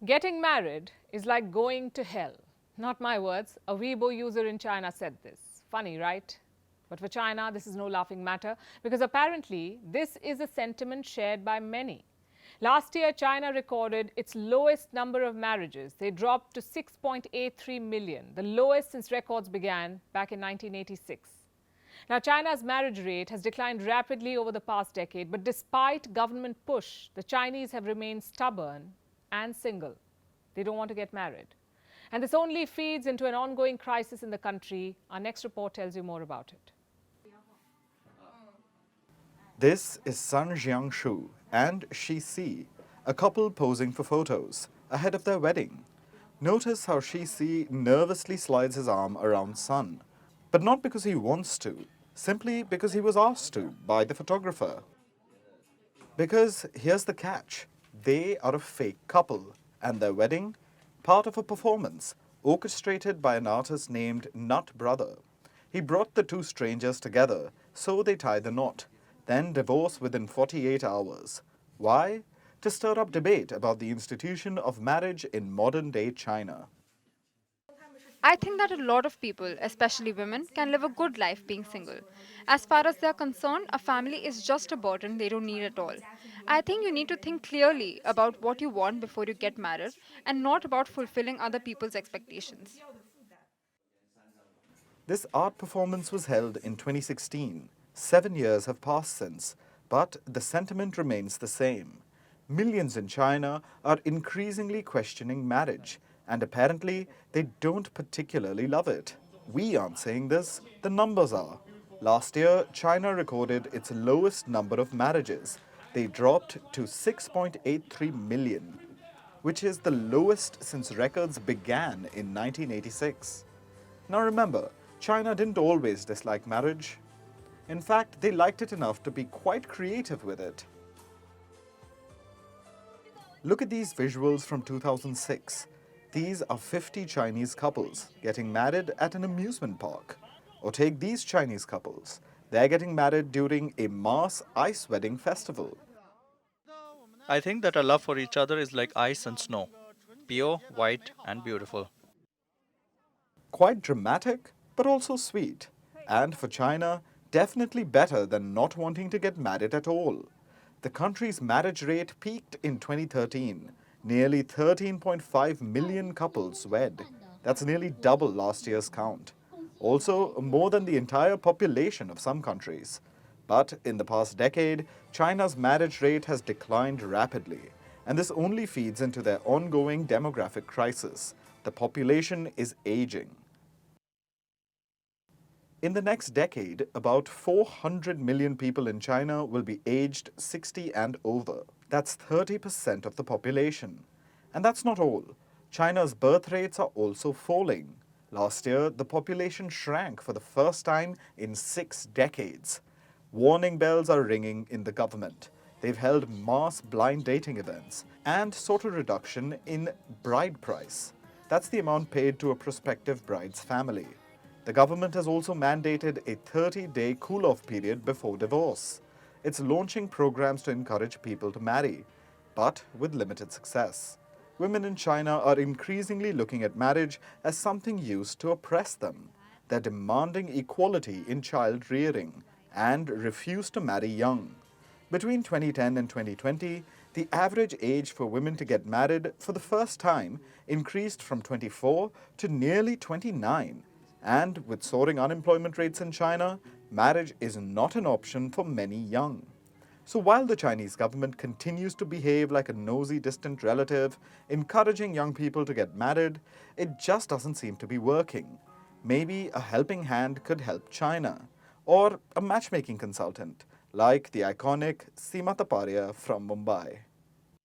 Getting married is like going to hell. Not my words. A Weibo user in China said this. Funny, right? But for China, this is no laughing matter because apparently this is a sentiment shared by many. Last year, China recorded its lowest number of marriages. They dropped to 6.83 million, the lowest since records began back in 1986. Now, China's marriage rate has declined rapidly over the past decade, but despite government push, the Chinese have remained stubborn and single. They don't want to get married. And this only feeds into an ongoing crisis in the country. Our next report tells you more about it. This is Sun Jiangshu and Shi Si, a couple posing for photos ahead of their wedding. Notice how Shi Si nervously slides his arm around Sun, but not because he wants to, simply because he was asked to by the photographer. Because here's the catch, they are a fake couple, and their wedding, part of a performance orchestrated by an artist named Nut Brother. He brought the two strangers together, so they tie the knot, then divorce within 48 hours. Why? To stir up debate about the institution of marriage in modern-day China. I think that a lot of people, especially women, can live a good life being single. As far as they're concerned, a family is just a burden they don't need at all. I think you need to think clearly about what you want before you get married and not about fulfilling other people's expectations. This art performance was held in 2016. 7 years have passed since, but the sentiment remains the same. Millions in China are increasingly questioning marriage, and apparently they don't particularly love it. We aren't saying this, the numbers are. Last year, China recorded its lowest number of marriages. They dropped to 6.83 million, which is the lowest since records began in 1986. Now remember, China didn't always dislike marriage. In fact, they liked it enough to be quite creative with it. Look at these visuals from 2006. These are 50 Chinese couples getting married at an amusement park. Or take these Chinese couples. They're getting married during a mass ice wedding festival. I think that our love for each other is like ice and snow, pure, white, and beautiful. Quite dramatic, but also sweet. And for China, definitely better than not wanting to get married at all. The country's marriage rate peaked in 2013. Nearly 13.5 million couples wed. That's nearly double last year's count. Also, more than the entire population of some countries. But in the past decade, China's marriage rate has declined rapidly. And this only feeds into their ongoing demographic crisis. The population is aging. In the next decade, about 400 million people in China will be aged 60 and over. That's 30% of the population. And that's not all. China's birth rates are also falling. Last year, the population shrank for the first time in 6 decades. Warning bells are ringing in the government. They've held mass blind dating events and sought a reduction in bride price. That's the amount paid to a prospective bride's family. The government has also mandated a 30-day cool-off period before divorce. It's launching programs to encourage people to marry, but with limited success. Women in China are increasingly looking at marriage as something used to oppress them. They're demanding equality in child rearing and refuse to marry young. Between 2010 and 2020, the average age for women to get married for the first time increased from 24 to nearly 29. And with soaring unemployment rates in China, marriage is not an option for many young. So while the Chinese government continues to behave like a nosy, distant relative, encouraging young people to get married, it just doesn't seem to be working. Maybe a helping hand could help China, or a matchmaking consultant, like the iconic Seema Taparia from Mumbai.